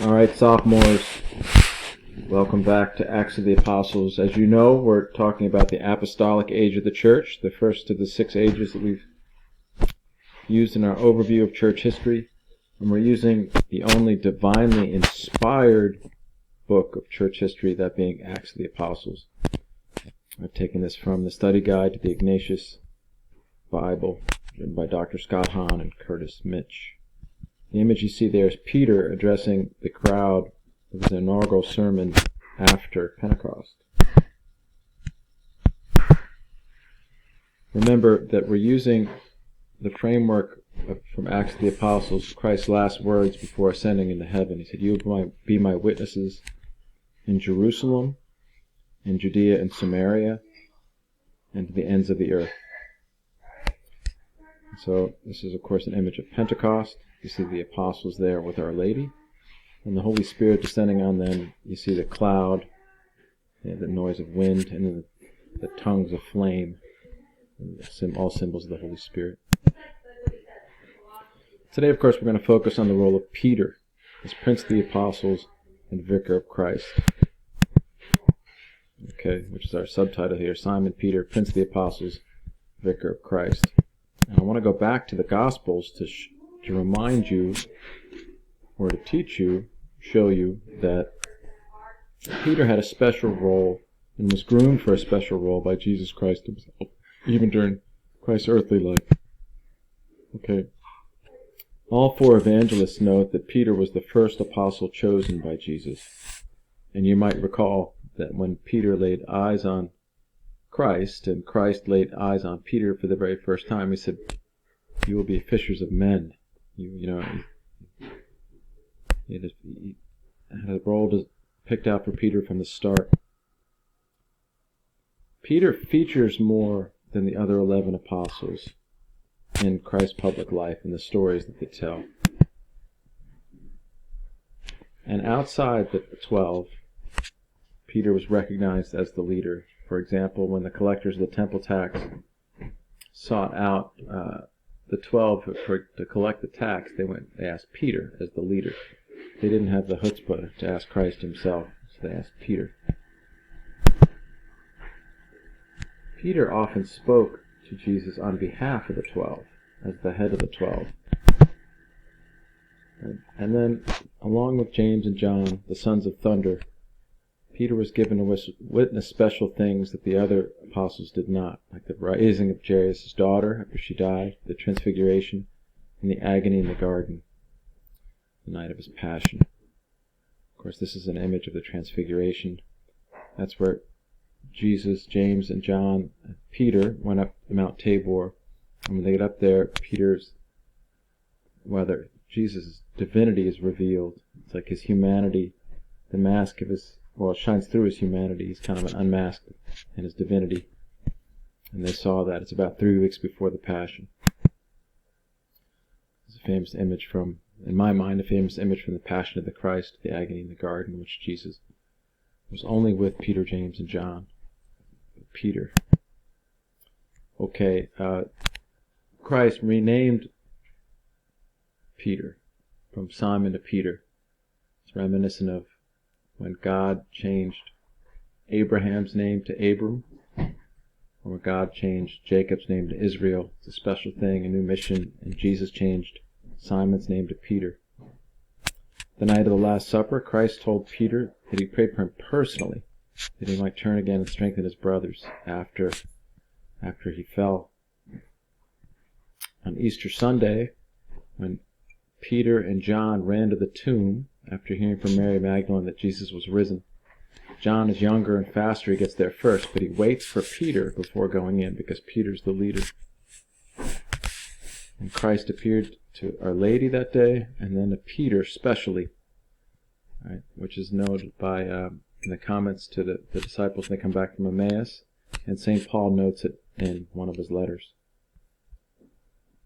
All right, sophomores, welcome back to Acts of the Apostles. As you know, we're talking about the apostolic age of the church, the first of the 6 ages that we've used in our overview of church history. And we're using the only divinely inspired book of church history, that being Acts of the Apostles. I've taken this from the Study Guide to the Ignatius Bible, written by Dr. Scott Hahn and Curtis Mitch. The image you see there is Peter addressing the crowd of his inaugural sermon after Pentecost. Remember that we're using the framework from Acts of the Apostles, Christ's last words before ascending into heaven. He said, "You will be my witnesses in Jerusalem, in Judea and Samaria, and to the ends of the earth." So this is, of course, an image of Pentecost. You see the apostles there with Our Lady, and the Holy Spirit descending on them. You see the cloud, the noise of wind, and then the tongues of flame, all symbols of the Holy Spirit. Today, of course, we're going to focus on the role of Peter as Prince of the Apostles and Vicar of Christ. Okay, which is our subtitle here: Simon Peter, Prince of the Apostles, Vicar of Christ. And I want to go back to the Gospels to remind you, or to teach you, show you that Peter had a special role and was groomed for a special role by Jesus Christ himself, even during Christ's earthly life. Okay. All 4 evangelists note that Peter was the first apostle chosen by Jesus. And you might recall that when Peter laid eyes on Christ, and Christ laid eyes on Peter for the very first time, he said, "You will be fishers of men." He had a role picked out for Peter from the start. Peter features more than the other 11 apostles in Christ's public life and the stories that they tell. And outside the 12, Peter was recognized as the leader. For example, when the collectors of the temple tax sought out the 12 to collect the tax, they asked Peter as the leader. They didn't have the chutzpah to ask Christ himself, so they asked Peter. Peter often spoke to Jesus on behalf of the 12, as the head of the 12. And then, along with James and John, the sons of thunder, Peter was given to witness special things that the other apostles did not, like the raising of Jairus' daughter after she died, the transfiguration, and the agony in the garden, the night of his passion. Of course, this is an image of the transfiguration. That's where Jesus, James, and John, and Peter went up Mount Tabor. And when they get up there, Jesus' divinity is revealed. It's like his humanity, the mask of his, it shines through his humanity. He's kind of unmasked in his divinity. And they saw that. It's about 3 weeks before the Passion. It's a famous image from, in my mind, a famous image from the Passion of the Christ, the agony in the garden, in which Jesus was only with Peter, James, and John. Peter. Okay, Christ renamed Peter from Simon to Peter. It's reminiscent of when God changed Abraham's name to Abram, or when God changed Jacob's name to Israel. It's a special thing, a new mission, and Jesus changed Simon's name to Peter. The night of the Last Supper, Christ told Peter that he prayed for him personally, that he might turn again and strengthen his brothers after he fell. On Easter Sunday, when Peter and John ran to the tomb after hearing from Mary Magdalene that Jesus was risen, John is younger and faster. He gets there first, but he waits for Peter before going in because Peter's the leader. And Christ appeared to Our Lady that day, and then to Peter specially, right, which is noted by in the comments to the disciples when they come back from Emmaus, and St. Paul notes it in one of his letters.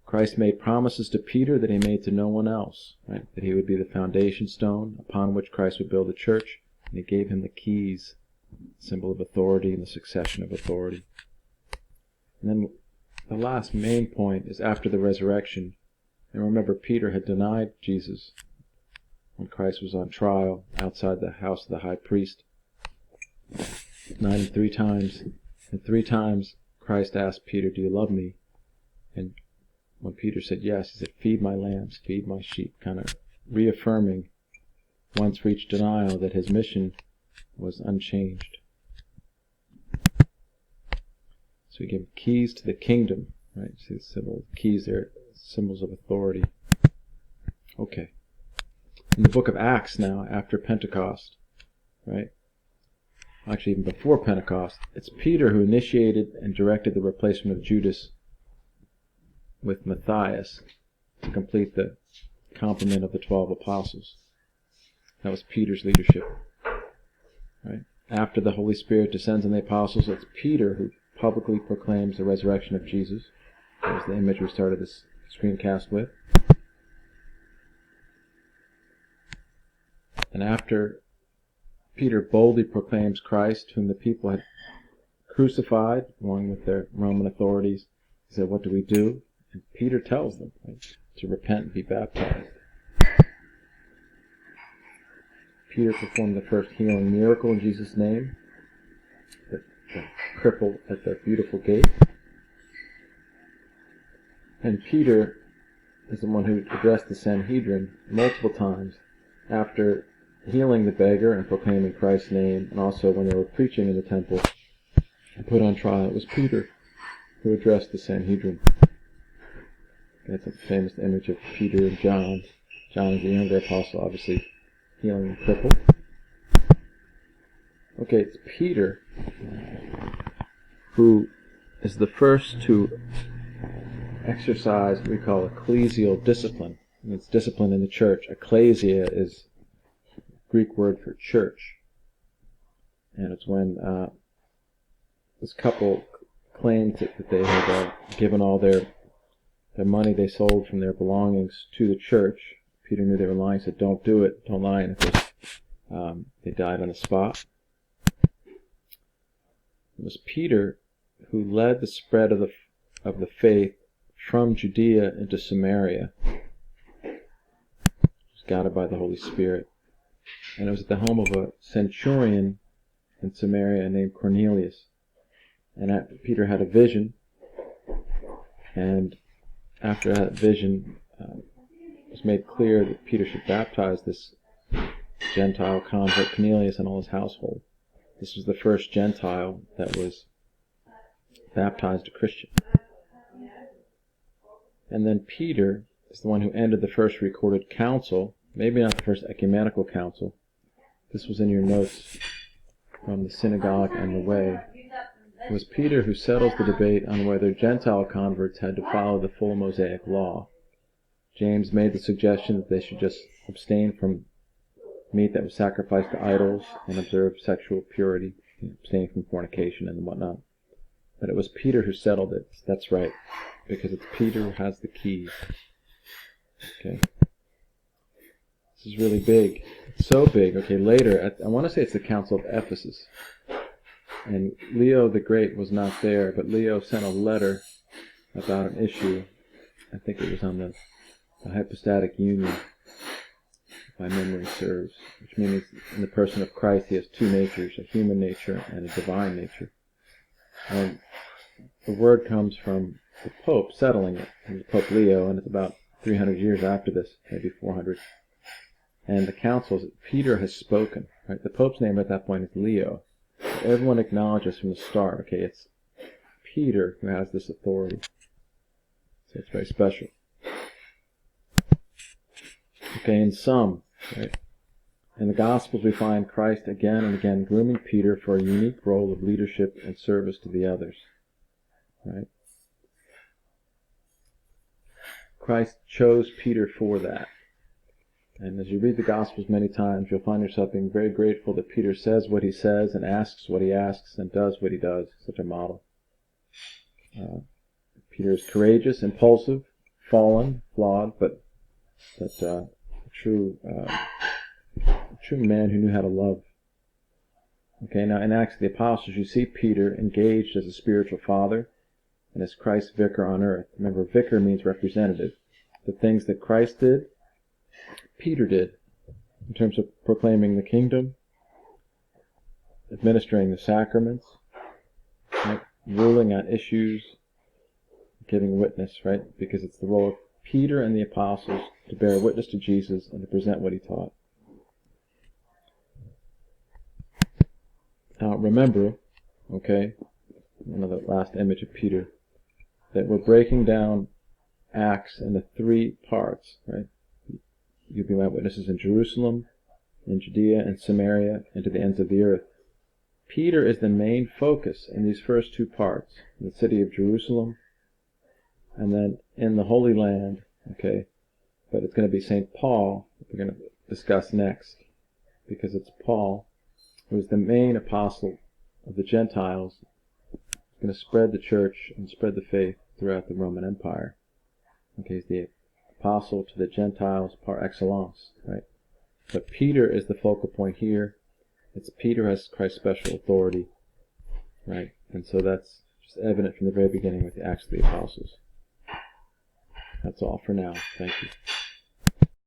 Christ made promises to Peter that he made to no one else, right? That he would be the foundation stone upon which Christ would build the church, and he gave him the keys, symbol of authority and the succession of authority. And then the last main point is after the resurrection. And remember, Peter had denied Jesus when Christ was on trial outside the house of the high priest. 93 times. And 3 times Christ asked Peter, "Do you love me?" And when Peter said yes, he said, "Feed my lambs, feed my sheep," kind of reaffirming once reached denial that his mission was unchanged. So he gave keys to the kingdom, right? See the symbol, keys there, symbols of authority. Okay. In the book of Acts now, after Pentecost, right? Actually, even before Pentecost, it's Peter who initiated and directed the replacement of Judas with Matthias to complete the complement of the 12 apostles. That was Peter's leadership, right? After the Holy Spirit descends on the apostles, it's Peter who publicly proclaims the resurrection of Jesus. That was the image we started this screencast with. And after Peter boldly proclaims Christ, whom the people had crucified, along with their Roman authorities, he said, "What do we do?" And Peter tells them, right, to repent and be baptized. Peter performed the first healing miracle in Jesus' name, the crippled at the beautiful gate. And Peter is the one who addressed the Sanhedrin multiple times after healing the beggar and proclaiming Christ's name, and also when they were preaching in the temple and put on trial. It was Peter who addressed the Sanhedrin. That's a famous image of Peter and John. John is the younger apostle, obviously healing the cripple. Okay, it's Peter who is the first to exercise what we call ecclesial discipline. And it's discipline in the church. Ecclesia is Greek word for church. And it's when this couple claimed that they had given all their money they sold from their belongings to the church. Peter knew they were lying, said, "Don't do it, don't lie." And of course, they died on the spot. It was Peter who led the spread of the faith from Judea into Samaria. He was guided by the Holy Spirit. And it was at the home of a centurion in Samaria named Cornelius. And Peter had a vision, and after that vision, it was made clear that Peter should baptize this Gentile convert Cornelius and all his household. This was the first Gentile that was baptized a Christian. And then Peter is the one who ended the first recorded council, maybe not the first ecumenical council. This was in your notes from the Synagogue and the Way. It was Peter who settles the debate on whether Gentile converts had to follow the full Mosaic law. James made the suggestion that they should just abstain from meat that was sacrificed to idols and observe sexual purity, abstain from fornication and whatnot. But it was Peter who settled it. That's right, because it's Peter who has the keys. Okay. This is really big. It's so big. Okay, later, I want to say it's the Council of Ephesus. And Leo the Great was not there, but Leo sent a letter about an issue. I think it was on the hypostatic union, if my memory serves, which means in the person of Christ he has two natures, a human nature and a divine nature. And the word comes from the Pope settling it. It was Pope Leo, and it's about 300 years after this, maybe 400. And the council says, Peter has spoken. Right? The Pope's name at that point is Leo. Everyone acknowledges from the start, okay, it's Peter who has this authority. So it's very special. Okay, in sum, right, in the Gospels we find Christ again and again grooming Peter for a unique role of leadership and service to the others. Right? Christ chose Peter for that. And as you read the Gospels many times, you'll find yourself being very grateful that Peter says what he says and asks what he asks and does what he does. Such a model. Peter is courageous, impulsive, fallen, flawed, but a true man who knew how to love. Okay, now in Acts of the Apostles, you see Peter engaged as a spiritual father and as Christ's vicar on earth. Remember, vicar means representative. The things that Christ did, Peter did. in terms of proclaiming the kingdom, administering the sacraments, right? Ruling on issues, giving witness, right? Because it's the role of Peter and the apostles to bear witness to Jesus and to present what he taught. Now remember, okay, another last image of Peter, that we're breaking down Acts into 3 parts, right? You'll be my witnesses in Jerusalem, in Judea and Samaria, and to the ends of the earth. Peter is the main focus in these first 2 parts, the city of Jerusalem, and then in the Holy Land, okay? But it's going to be St. Paul that we're going to discuss next, because it's Paul who is the main apostle of the Gentiles, going to spread the church and spread the faith throughout the Roman Empire. Okay, he's the apostle to the Gentiles par excellence, right? But Peter is the focal point here. It's Peter has Christ's special authority, right? And so that's just evident from the very beginning with the Acts of the Apostles. That's all for now. Thank you.